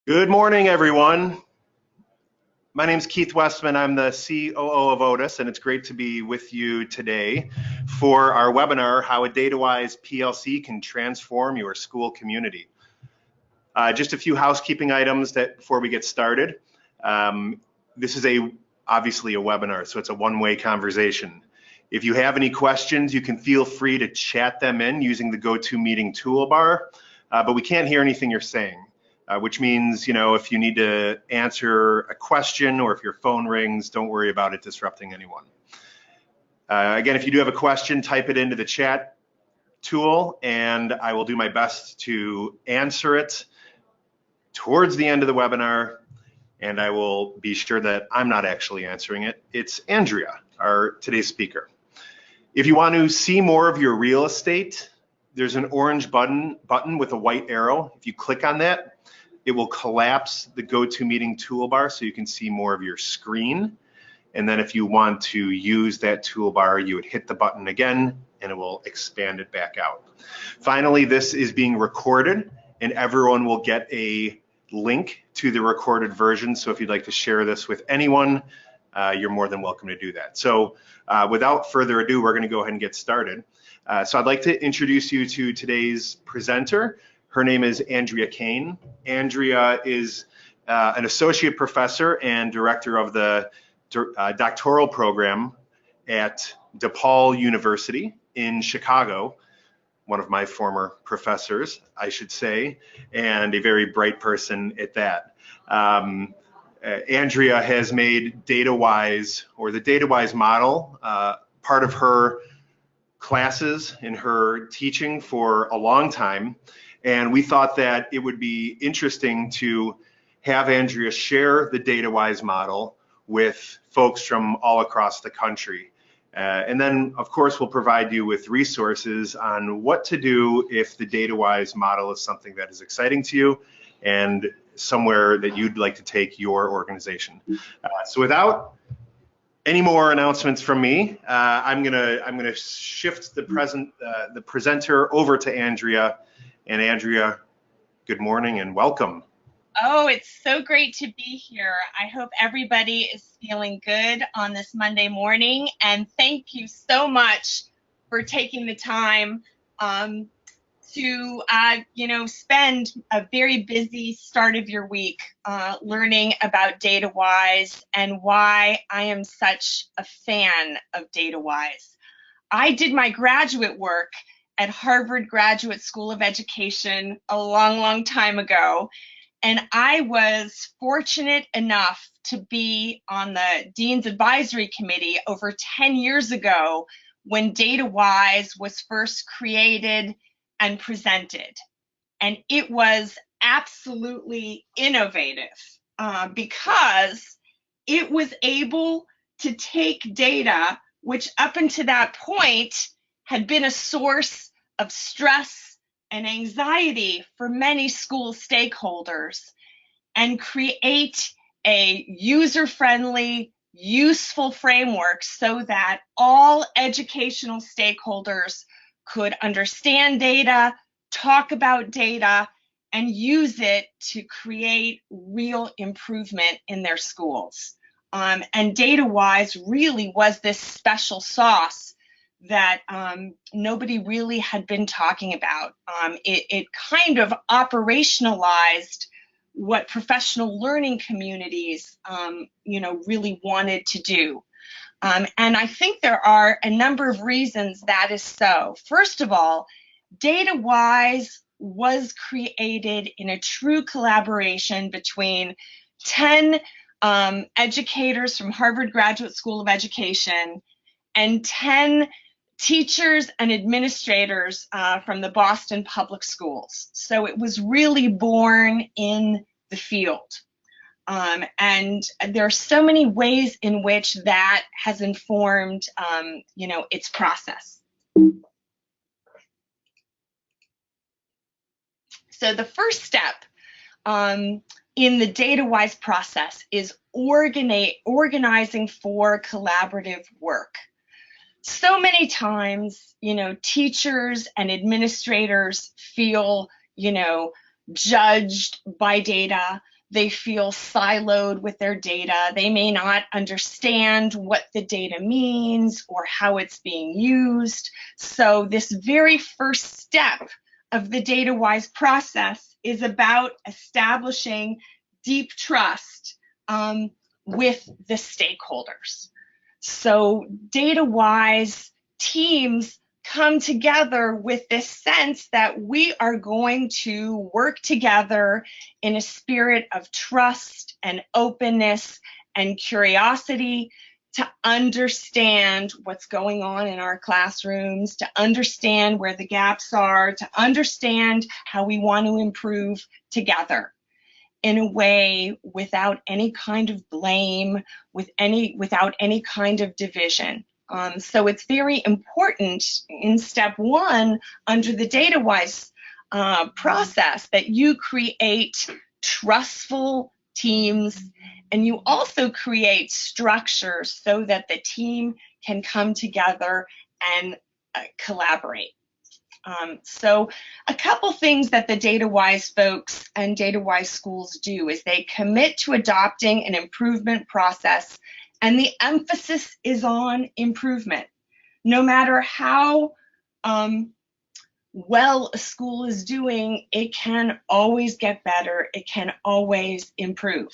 Good morning, everyone. My name is Keith Westman. I'm the COO of Otis, and it's great to be with you today for our webinar, How a DataWise PLC Can Transform Your School Community. Just a few housekeeping items before we get started. This is obviously a webinar, so it's a one-way conversation. If you have any questions, you can feel free to chat them in using the GoToMeeting toolbar, but we can't hear anything you're saying. Which means, if you need to answer a question or if your phone rings, don't worry about it disrupting anyone. Again, if you do have a question, type it into the chat tool and I will do my best to answer it towards the end of the webinar, and I will be sure that I'm not actually answering it. It's Andrea, today's speaker. If you want to see more of your real estate, there's an orange button with a white arrow. If you click on that, it will collapse the GoToMeeting toolbar so you can see more of your screen. And then if you want to use that toolbar, you would hit the button again and it will expand it back out. Finally, this is being recorded and everyone will get a link to the recorded version. So if you'd like to share this with anyone, you're more than welcome to do that. So without further ado, we're going to go ahead and get started. So I'd like to introduce you to today's presenter. Her name is Andrea Kayne. Andrea is an associate professor and director of the doctoral program at DePaul University in Chicago, one of my former professors, I should say, and a very bright person at that. Andrea has made DataWise, or the DataWise model, part of her classes in her teaching for a long time. And we thought that it would be interesting to have Andrea share the DataWise model with folks from all across the country. And then, of course, we'll provide you with resources on what to do if the DataWise model is something that is exciting to you and somewhere that you'd like to take your organization. So without any more announcements from me, I'm gonna shift the presenter over to Andrea. And Andrea, good morning and welcome. Oh, it's so great to be here. I hope everybody is feeling good on this Monday morning. And thank you so much for taking the time to spend a very busy start of your week learning about DataWise and why I am such a fan of DataWise. I did my graduate work at Harvard Graduate School of Education a long time ago. And I was fortunate enough to be on the Dean's Advisory Committee over 10 years ago when DataWise was first created and presented. And it was absolutely innovative because it was able to take data, which up until that point had been a source of stress and anxiety for many school stakeholders, and create a user-friendly, useful framework so that all educational stakeholders could understand data, talk about data, and use it to create real improvement in their schools. And DataWise really was this special sauce that nobody really had been talking about. It kind of operationalized what professional learning communities, really wanted to do. And I think there are a number of reasons that is so. First of all, DataWise was created in a true collaboration between 10 educators from Harvard Graduate School of Education and 10 teachers and administrators from the Boston Public Schools. So it was really born in the field. And there are so many ways in which that has informed, its process. So the first step in the DataWise process is organizing for collaborative work. So many times, teachers and administrators feel, judged by data. They feel siloed with their data. They may not understand what the data means or how it's being used. So this very first step of the DataWise process is about establishing deep trust with the stakeholders. So DataWise teams come together with this sense that we are going to work together in a spirit of trust and openness and curiosity to understand what's going on in our classrooms, to understand where the gaps are, to understand how we want to improve together in a way without any kind of blame, without any kind of division. So it's very important in step one under the DataWise process that you create trustful teams, and you also create structures so that the team can come together and collaborate. So a couple things that the DataWise folks and DataWise schools do is they commit to adopting an improvement process, and the emphasis is on improvement. No matter how well a school is doing, it can always get better. It can always improve.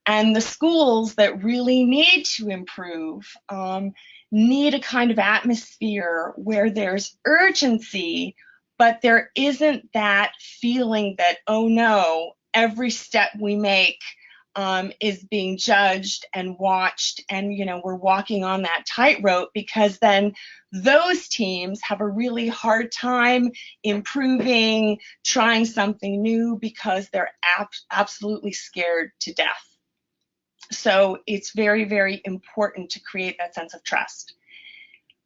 And the schools that really need to improve need a kind of atmosphere where there's urgency, but there isn't that feeling that, oh no, every step we make is being judged and watched, and we're walking on that tightrope, because then those teams have a really hard time improving, trying something new, because they're absolutely scared to death. So it's very, very important to create that sense of trust.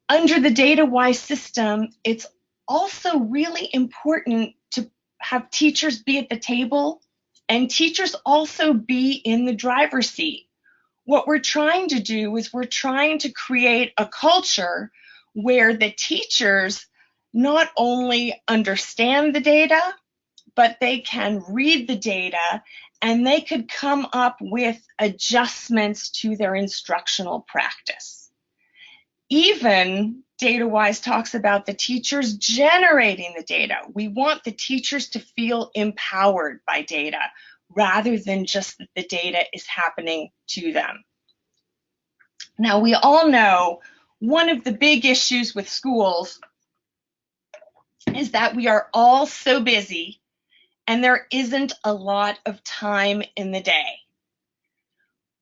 Under the DataWise system, it's also really important to have teachers be at the table and teachers also be in the driver's seat. What we're trying to do is we're trying to create a culture where the teachers not only understand the data, but they can read the data and they could come up with adjustments to their instructional practice. Even DataWise talks about the teachers generating the data. We want the teachers to feel empowered by data rather than just that the data is happening to them. Now, we all know one of the big issues with schools is that we are all so busy and there isn't a lot of time in the day.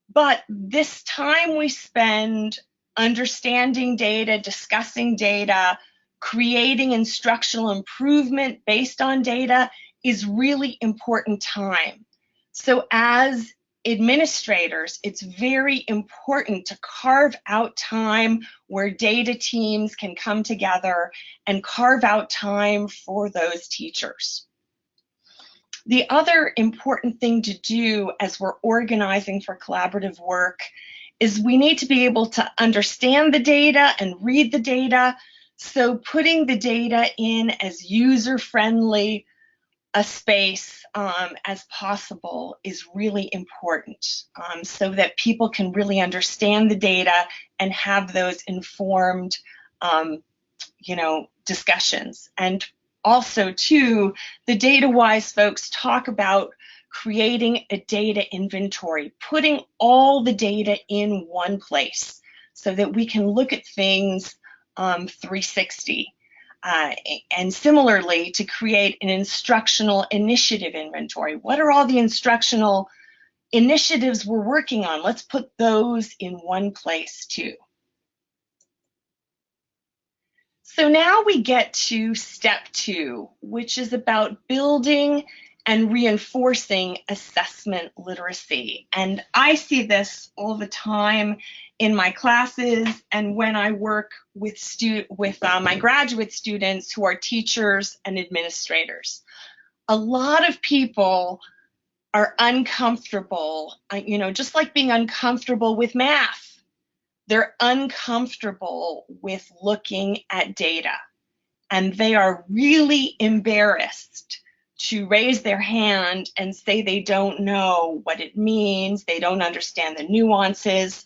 But this time we spend understanding data, discussing data, creating instructional improvement based on data is really important time. So as administrators, it's very important to carve out time where data teams can come together and carve out time for those teachers. The other important thing to do as we're organizing for collaborative work is we need to be able to understand the data and read the data. So putting the data in as user-friendly a space as possible is really important, so that people can really understand the data and have those informed discussions. And also, too, the DataWise folks talk about creating a data inventory, putting all the data in one place so that we can look at things 360. And similarly, to create an instructional initiative inventory. What are all the instructional initiatives we're working on? Let's put those in one place, too. So now we get to step 2, which is about building and reinforcing assessment literacy. And I see this all the time in my classes and when I work with my graduate students who are teachers and administrators. A lot of people are uncomfortable, just like being uncomfortable with math. They're uncomfortable with looking at data, and they are really embarrassed to raise their hand and say they don't know what it means, they don't understand the nuances.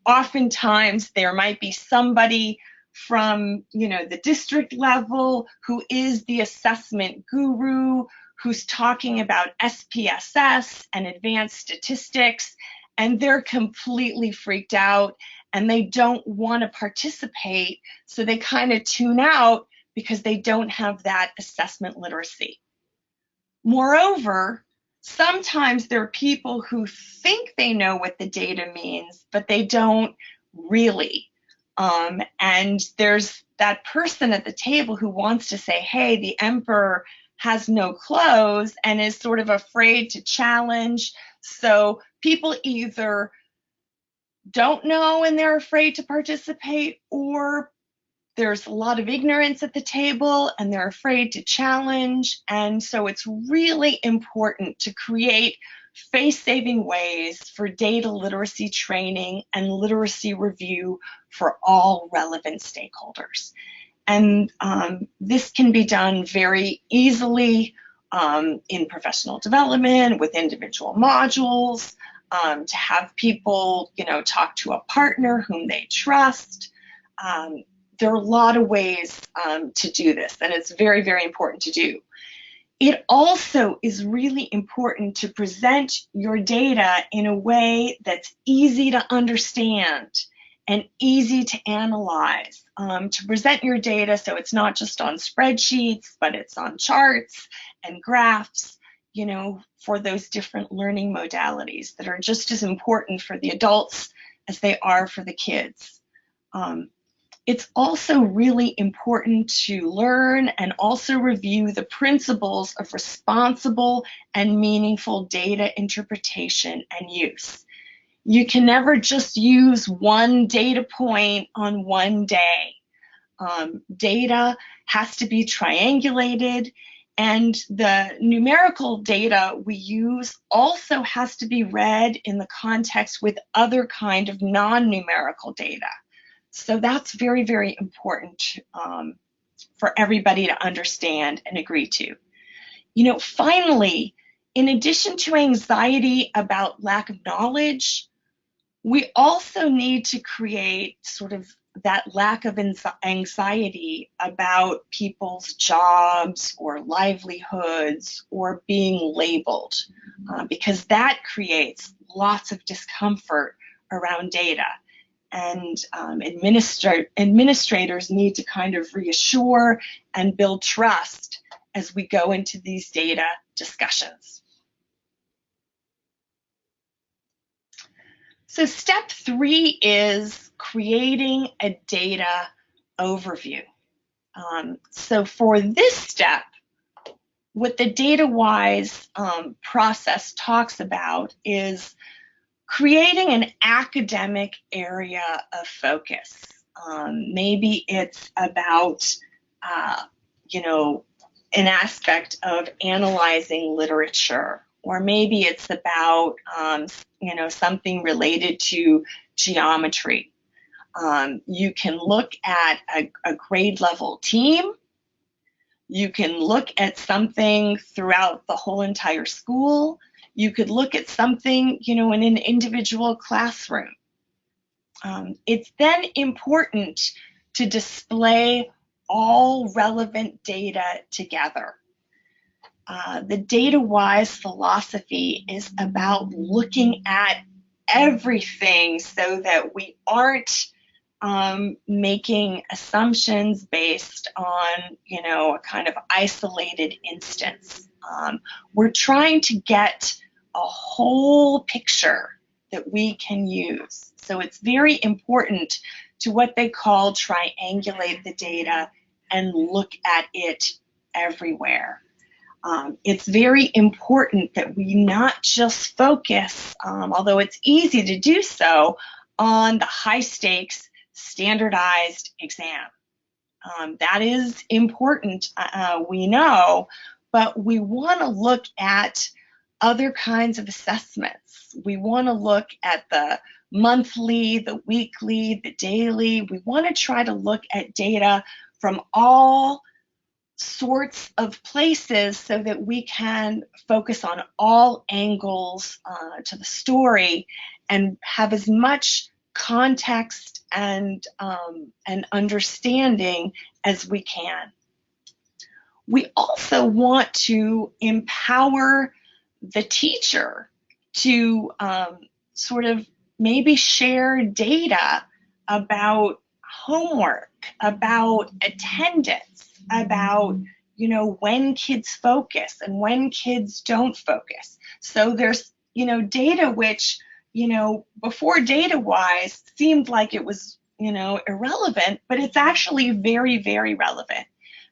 Oftentimes there might be somebody from, the district level who is the assessment guru, who's talking about SPSS and advanced statistics, and they're completely freaked out and they don't want to participate, so they kind of tune out because they don't have that assessment literacy. Moreover, sometimes there are people who think they know what the data means, but they don't really. And there's that person at the table who wants to say, hey, the emperor has no clothes, and is sort of afraid to challenge. So people either don't know and they're afraid to participate, or there's a lot of ignorance at the table and they're afraid to challenge. And so it's really important to create face-saving ways for data literacy training and literacy review for all relevant stakeholders. And this can be done very easily in professional development with individual modules, to have people, talk to a partner whom they trust. There are a lot of ways to do this, and it's very, very important to do. It also is really important to present your data in a way that's easy to understand and easy to analyze. To present your data so it's not just on spreadsheets, but it's on charts and graphs, for those different learning modalities that are just as important for the adults as they are for the kids. It's also really important to learn and also review the principles of responsible and meaningful data interpretation and use. You can never just use one data point on one day. Data has to be triangulated, and the numerical data we use also has to be read in the context with other kind of non-numerical data. So that's very, very important for everybody to understand and agree to. Finally, in addition to anxiety about lack of knowledge, we also need to create sort of that lack of anxiety about people's jobs or livelihoods or being labeled, because that creates lots of discomfort around data. And administrators need to kind of reassure and build trust as we go into these data discussions. So step 3 is creating a data overview. So for this step, what the DataWise process talks about is creating an academic area of focus. Maybe it's about, an aspect of analyzing literature, or maybe it's about, something related to geometry. You can look at a grade level team. You can look at something throughout the whole entire school. You could look at something, in an individual classroom. It's then important to display all relevant data together. The DataWise philosophy is about looking at everything so that we aren't making assumptions based on, a kind of isolated instance. We're trying to get a whole picture that we can use. So it's very important to what they call triangulate the data and look at it everywhere. It's very important that we not just focus, although it's easy to do so, on the high stakes standardized exam. That is important, we know, but we want to look at other kinds of assessments. We want to look at the monthly, the weekly, the daily. We want to try to look at data from all sorts of places so that we can focus on all angles to the story and have as much context and understanding as we can. We also want to empower the teacher to sort of maybe share data about homework, about attendance, about, you know, when kids focus and when kids don't focus. So there's, you know, data which, you know, before DataWise seemed like it was, you know, irrelevant, but it's actually very, very relevant,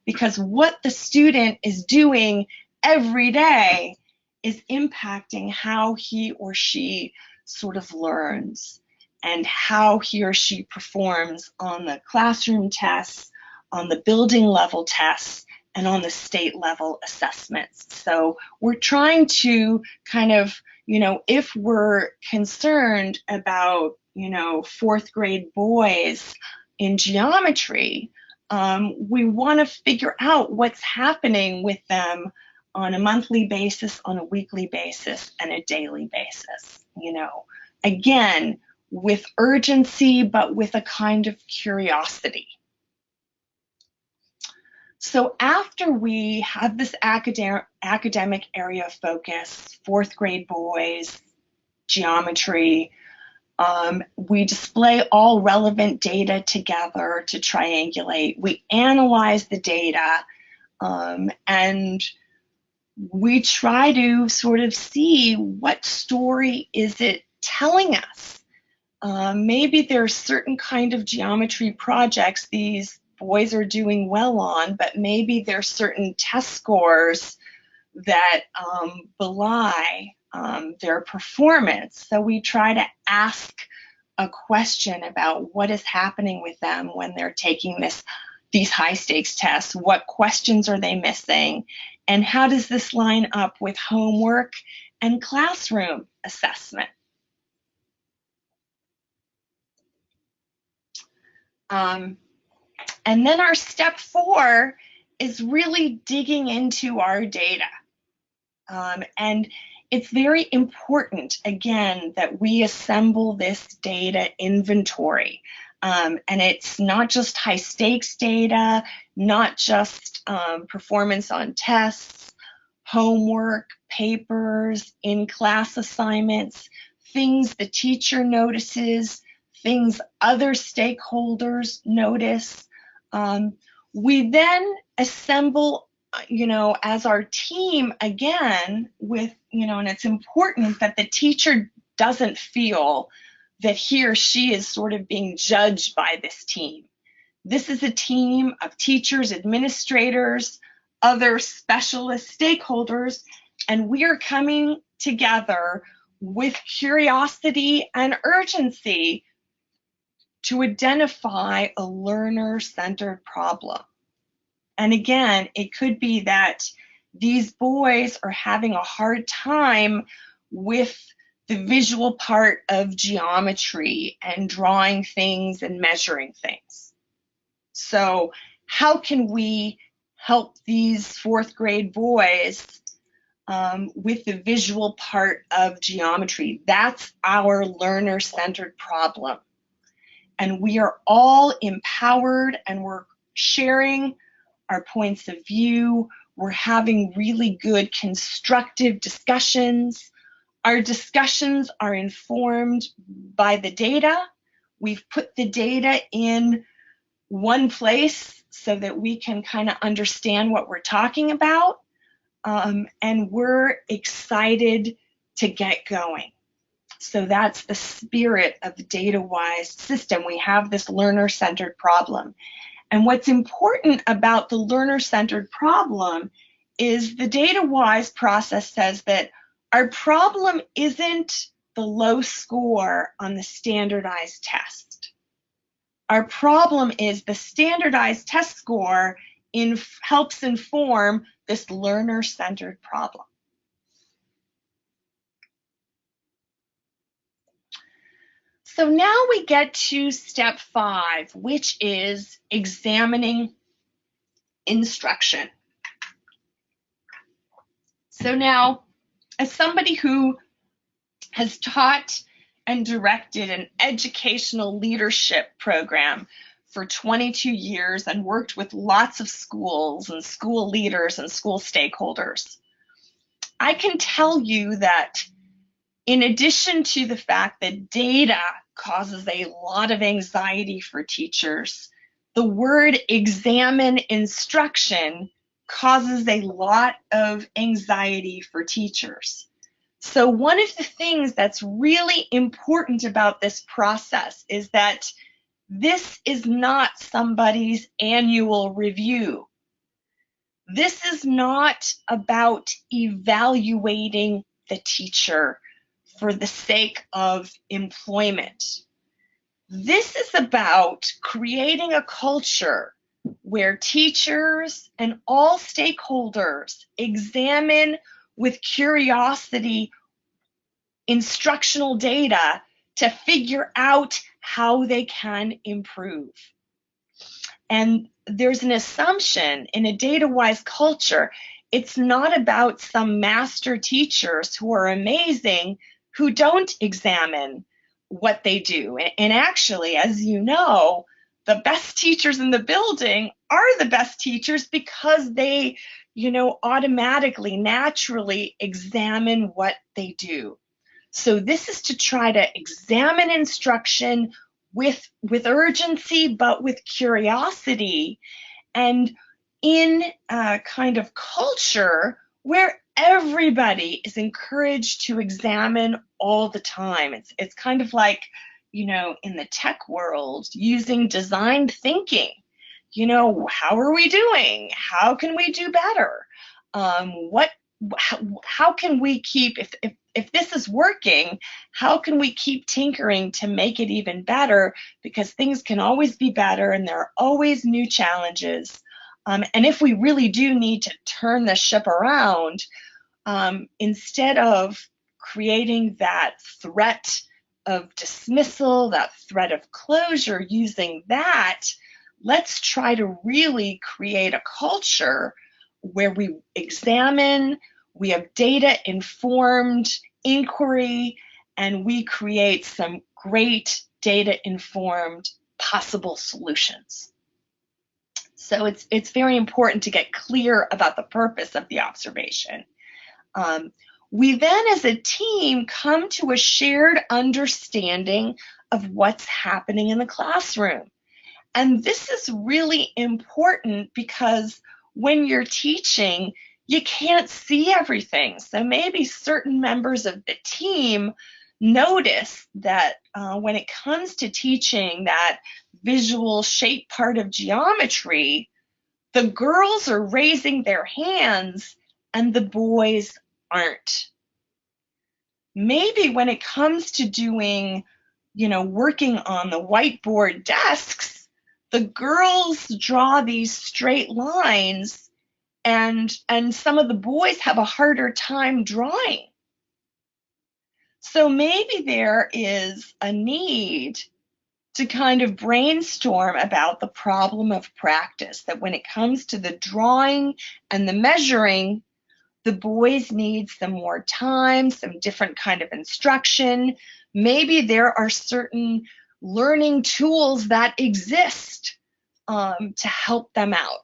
because what the student is doing every day is impacting how he or she sort of learns and how he or she performs on the classroom tests, on the building level tests, and on the state level assessments. So we're trying to kind of, you know, if we're concerned about, you know, fourth grade boys in geometry, we want to figure out what's happening with them on a monthly basis, on a weekly basis, and a daily basis. You know, again, with urgency, but with a kind of curiosity. So after we have this academic area of focus, fourth grade boys, geometry, we display all relevant data together to triangulate. We analyze the data, and we try to sort of see what story is it telling us. Maybe there's certain kind of geometry projects these boys are doing well on, but maybe there's certain test scores that belie their performance. So we try to ask a question about what is happening with them when they're taking these high stakes tests. What questions are they missing? And how does this line up with homework and classroom assessment? And then our step 4 is really digging into our data. And it's very important, again, that we assemble this data inventory. And it's not just high stakes data, not just performance on tests, homework, papers, in-class assignments, things the teacher notices, things other stakeholders notice. We then assemble, you know, as our team again with, you know, and it's important that the teacher doesn't feel that he or she is sort of being judged by this team. This is a team of teachers, administrators, other specialist stakeholders, and we are coming together with curiosity and urgency to identify a learner-centered problem. And again, it could be that these boys are having a hard time with the visual part of geometry and drawing things and measuring things. So how can we help these fourth grade boys with the visual part of geometry? That's our learner-centered problem. And we are all empowered, and we're sharing our points of view. We're having really good constructive discussions. Our discussions are informed by the data. We've put the data in one place so that we can kind of understand what we're talking about. And we're excited to get going. So that's the spirit of the DataWise system. We have this learner-centered problem. And what's important about the learner-centered problem is the DataWise process says that our problem isn't the low score on the standardized test. Our problem is the standardized test score helps inform this learner-centered problem. So now we get to step 5, which is examining instruction. So now, as somebody who has taught and directed an educational leadership program for 22 years and worked with lots of schools and school leaders and school stakeholders, I can tell you that in addition to the fact that data causes a lot of anxiety for teachers, the word examine instruction causes a lot of anxiety for teachers. So one of the things that's really important about this process is that this is not somebody's annual review. This is not about evaluating the teacher for the sake of employment. This is about creating a culture where teachers and all stakeholders examine with curiosity instructional data to figure out how they can improve. And there's an assumption in a DataWise culture, it's not about some master teachers who are amazing who don't examine what they do. And actually, as you know, the best teachers in the building are the best teachers because they, automatically, naturally examine what they do. So this is to try to examine instruction with urgency, but with curiosity, and in a kind of culture where everybody is encouraged to examine all the time. It's kind of like, in the tech world, using design thinking. How are we doing? How can we do better? How can we keep, if this is working, how can we keep tinkering to make it even better? Because things can always be better and there are always new challenges. And if we really do need to turn the ship around, instead of creating that threat of dismissal, that threat of closure, using that, let's try to really create a culture where we examine, we have data-informed inquiry, and we create some great data-informed possible solutions. So it's very important to get clear about the purpose of the observation. We then, as a team, come to a shared understanding of what's happening in the classroom. And this is really important because when you're teaching, you can't see everything. So maybe certain members of the team notice that when it comes to teaching that visual shape part of geometry, the girls are raising their hands and the boys aren't. Maybe when it comes to doing, working on the whiteboard desks, the girls draw these straight lines and some of the boys have a harder time drawing. So maybe there is a need to kind of brainstorm about the problem of practice, that when it comes to the drawing and the measuring, the boys need some more time, some different kind of instruction. Maybe there are certain learning tools that exist to help them out.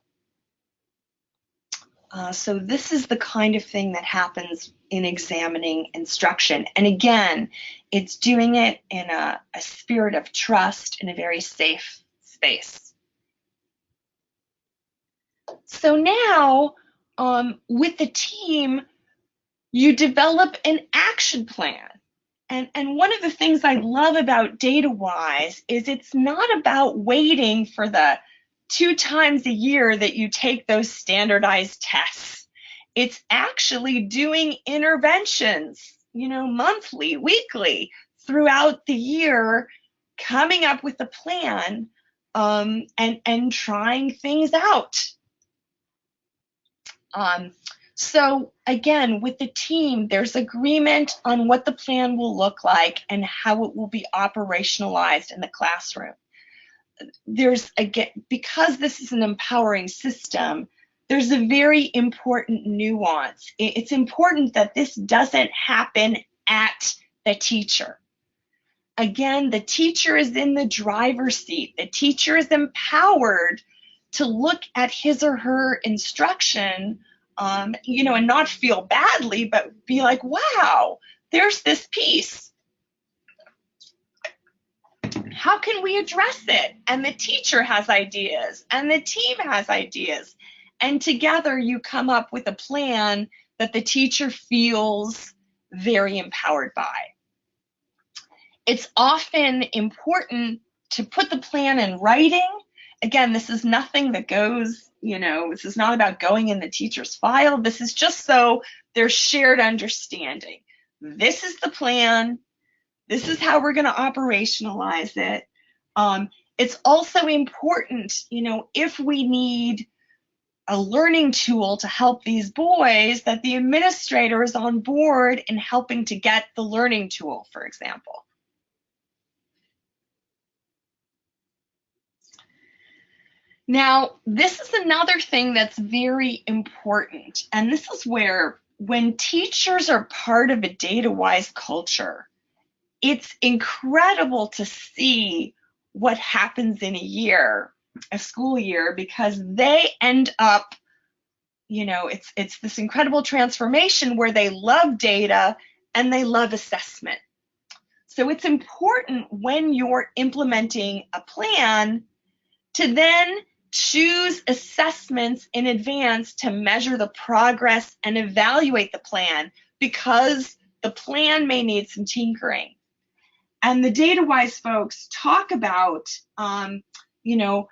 So this is the kind of thing that happens in examining instruction. And again, it's doing it in a spirit of trust in a very safe space. So now, with the team, you develop an action plan. And one of the things I love about DataWise is it's not about waiting for the 2 times a year that you take those standardized tests. It's actually doing interventions, monthly, weekly, throughout the year, coming up with a plan and trying things out. So again, with the team, there's agreement on what the plan will look like and how it will be operationalized in the classroom. There's, again, because this is an empowering system, there's a very important nuance. It's important that this doesn't happen at the teacher. Again, the teacher is in the driver's seat. The teacher is empowered to look at his or her instruction, you know, and not feel badly, but be like, wow, there's this piece. How can we address it? And the teacher has ideas, and the team has ideas. And together you come up with a plan that the teacher feels very empowered by. It's often important to put the plan in writing. Again, this is nothing that goes, you know, this is not about going in the teacher's file. This is just so there's shared understanding. This is the plan. This is how we're going to operationalize it. It's also important, you know, if we need a learning tool to help these boys, that the administrator is on board in helping to get the learning tool, for example. Now, this is another thing that's very important, and this is where when teachers are part of a DataWise culture, it's incredible to see what happens in a year, a school year, because they end up, you know, it's this incredible transformation where they love data and they love assessment. So it's important when you're implementing a plan to then choose assessments in advance to measure the progress and evaluate the plan, because the plan may need some tinkering. And the DataWise folks talk about, you know,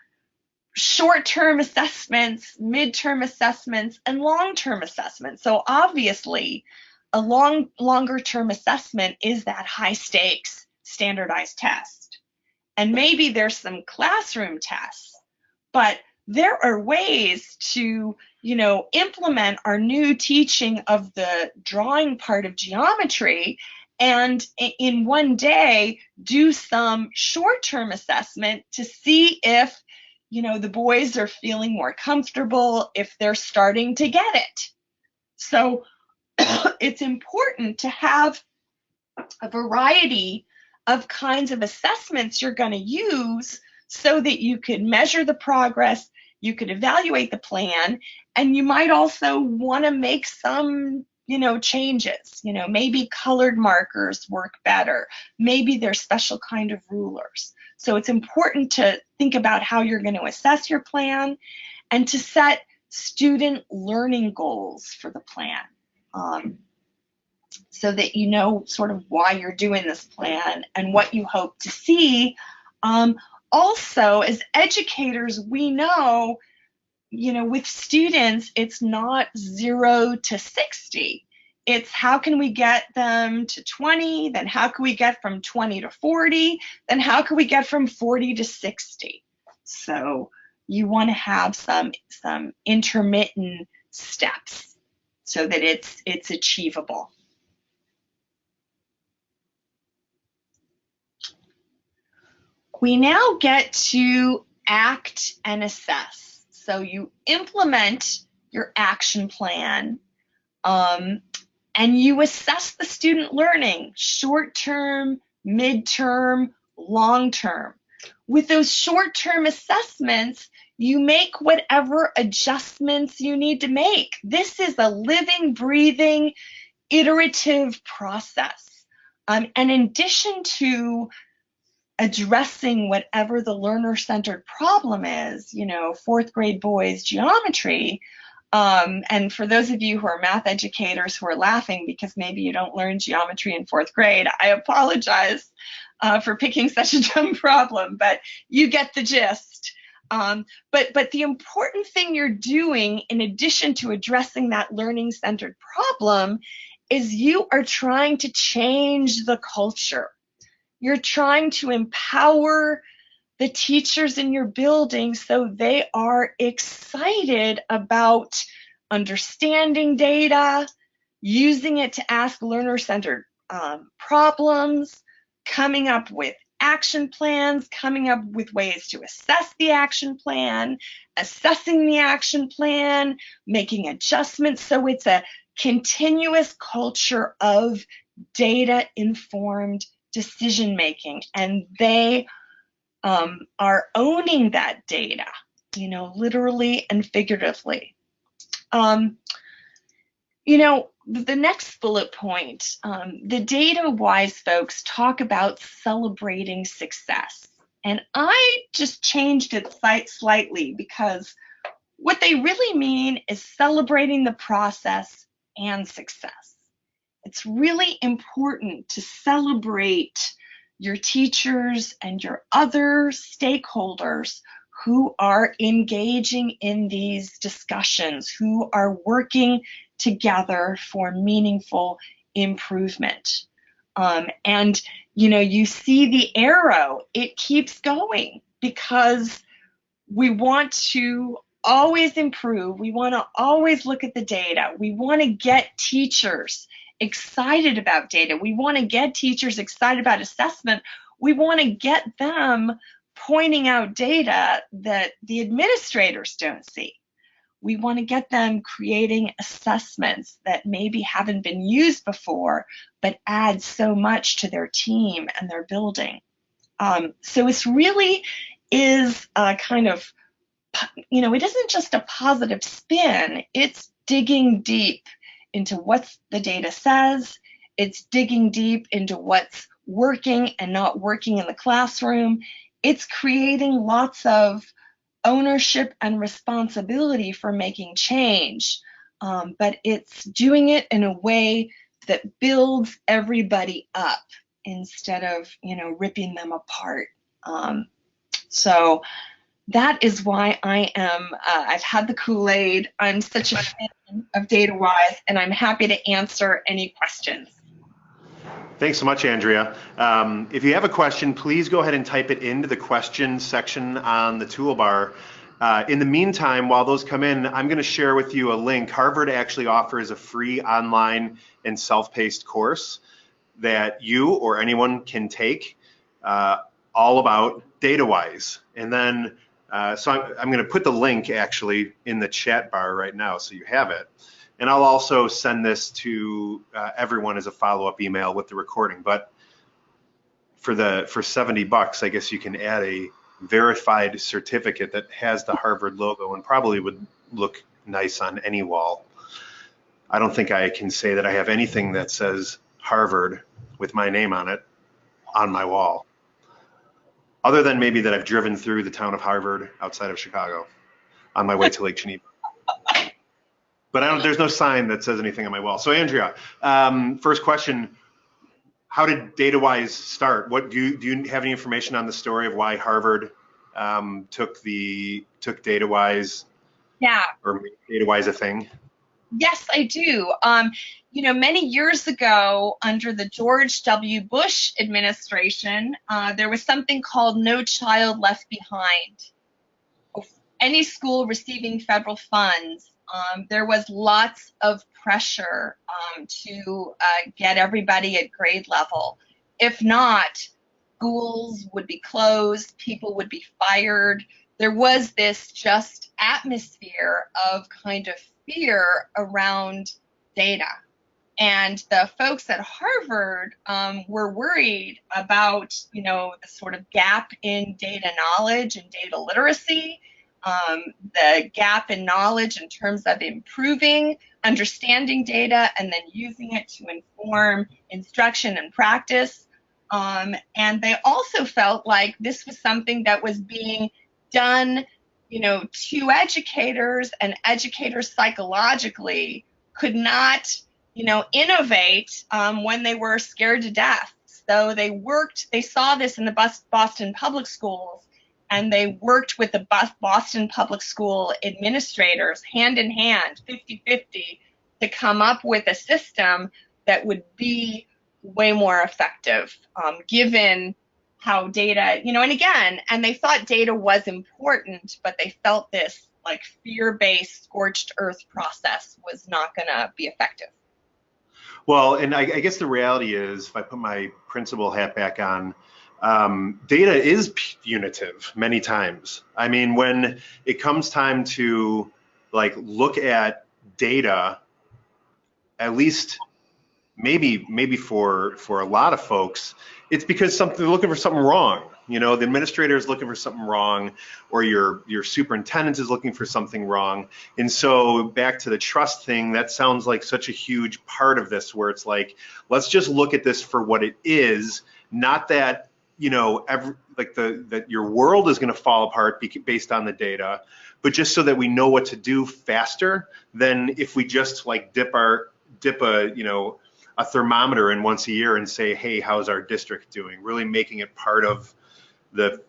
short-term assessments, mid-term assessments, and long-term assessments. So obviously, a longer-term assessment is that high-stakes standardized test. And maybe there's some classroom tests, but there are ways to, you know, implement our new teaching of the drawing part of geometry and in one day do some short-term assessment to see if, you know, the boys are feeling more comfortable, if they're starting to get it. So it's important to have a variety of kinds of assessments you're going to use so that you could measure the progress, you could evaluate the plan, and you might also want to make some, you know, changes. You know, maybe colored markers work better. Maybe there's special kind of rulers. So it's important to think about how you're going to assess your plan and to set student learning goals for the plan, so that you know sort of why you're doing this plan and what you hope to see. Also, as educators, we know, you know, with students, it's not 0 to 60. It's how can we get them to 20, then how can we get from 20 to 40, then how can we get from 40 to 60. So you want to have some intermittent steps so that it's achievable. We now get to act and assess. So you implement your action plan, and you assess the student learning, short-term, mid-term, long-term. With those short-term assessments, you make whatever adjustments you need to make. This is a living, breathing, iterative process. And in addition to addressing whatever the learner-centered problem is, you know, 4th grade boys geometry, and for those of you who are math educators who are laughing because maybe you don't learn geometry in 4th grade, I apologize for picking such a dumb problem, but you get the gist. But the important thing you're doing, in addition to addressing that learning-centered problem, is you are trying to change the culture. You're trying to empower the teachers in your building so they are excited about understanding data, using it to ask learner-centered problems, coming up with action plans, coming up with ways to assess the action plan, assessing the action plan, making adjustments. So it's a continuous culture of data-informed decision making, and they are owning that data, you know, literally and figuratively. You know, the next bullet point, the DataWise folks talk about celebrating success. And I just changed it slightly, because what they really mean is celebrating the process and success. It's really important to celebrate your teachers and your other stakeholders who are engaging in these discussions, who are working together for meaningful improvement. And you know, you see the arrow, it keeps going, because we want to always improve. We want to always look at the data. We want to get teachers excited about data. We want to get teachers excited about assessment. We want to get them pointing out data that the administrators don't see. We want to get them creating assessments that maybe haven't been used before, but add so much to their team and their building. So it's really is a kind of, you know, it isn't just a positive spin, it's digging deep into what the data says, it's digging deep into what's working and not working in the classroom, it's creating lots of ownership and responsibility for making change, but it's doing it in a way that builds everybody up instead of, you know, ripping them apart. So that is why I am, I've had the Kool-Aid, I'm such a fan of DataWise, and I'm happy to answer any questions. Thanks so much, Andrea. If you have a question, please go ahead and type it into the questions section on the toolbar. In the meantime, while those come in, I'm going to share with you a link. Harvard actually offers a free online and self-paced course that you or anyone can take all about DataWise. And then, so I'm going to put the link actually in the chat bar right now so you have it. And I'll also send this to everyone as a follow-up email with the recording. But for $70, I guess you can add a verified certificate that has the Harvard logo and probably would look nice on any wall. I don't think I can say that I have anything that says Harvard with my name on it on my wall, other than maybe that I've driven through the town of Harvard outside of Chicago on my way to Lake Geneva. But there's no sign that says anything on my wall. So Andrea, first question, how did DataWise start? What do you have any information on the story of why Harvard took DataWise? Yeah. Or made DataWise a thing? Yes, I do. You know, many years ago, under the George W. Bush administration, there was something called No Child Left Behind. Any school receiving federal funds, there was lots of pressure to get everybody at grade level. If not, schools would be closed, people would be fired. There was this just atmosphere of kind of fear around data. And the folks at Harvard were worried about, you know, the sort of gap in data knowledge and data literacy, the gap in knowledge in terms of improving understanding data and then using it to inform instruction and practice. And they also felt like this was something that was being done, you know, to educators, and educators psychologically could not, you know, innovate when they were scared to death. So they saw this in the Boston public schools, and they worked with the Boston public school administrators hand in hand, 50-50, to come up with a system that would be way more effective, given how data, you know, and they thought data was important, but they felt this like fear-based scorched earth process was not going to be effective. Well, and I guess the reality is, if I put my principal hat back on, data is punitive many times. I mean, when it comes time to like look at data, at least maybe for a lot of folks, it's because they're looking for something wrong. You know, the administrator is looking for something wrong, or your superintendent is looking for something wrong. And so back to the trust thing, that sounds like such a huge part of this, where it's like, let's just look at this for what it is, not that, you know, that your world is going to fall apart based on the data, but just so that we know what to do faster than if we just like dip a thermometer in once a year and say, hey, how's our district doing? Really making it part of the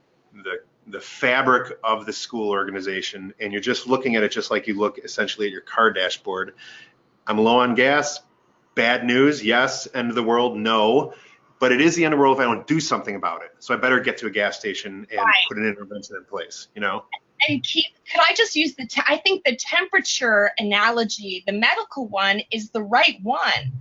fabric of the school organization. And you're just looking at it just like you look essentially at your car dashboard. I'm low on gas. Bad news, yes. End of the world, no. But it is the end of the world if I don't do something about it. So I better get to a gas station and put an intervention in place, you know? And Keith, could I just use I think the temperature analogy, the medical one, is the right one.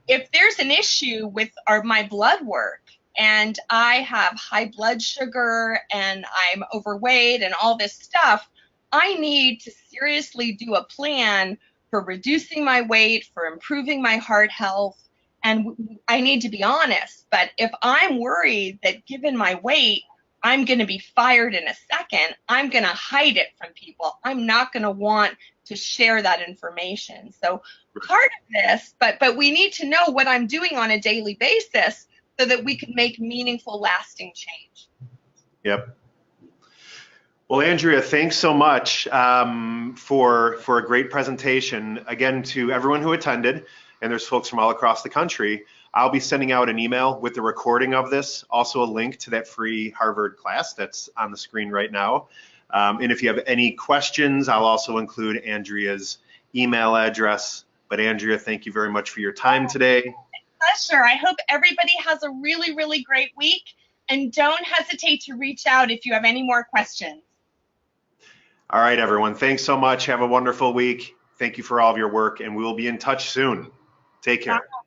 If there's an issue with my blood work and I have high blood sugar and I'm overweight and all this stuff, I need to seriously do a plan for reducing my weight, for improving my heart health, and I need to be honest. But if I'm worried that given my weight, I'm going to be fired in a second, I'm going to hide it from people. I'm not going to want to share that information. So part of this, but we need to know what I'm doing on a daily basis so that we can make meaningful, lasting change. Yep. Well, Andrea, thanks so much for a great presentation. Again, to everyone who attended, and there's folks from all across the country, I'll be sending out an email with the recording of this, also a link to that free Harvard class that's on the screen right now. And if you have any questions, I'll also include Andrea's email address. But Andrea, thank you very much for your time today. Pleasure. I hope everybody has a really, really great week. And don't hesitate to reach out if you have any more questions. All right, everyone. Thanks so much. Have a wonderful week. Thank you for all of your work, and we will be in touch soon. Take care. Bye.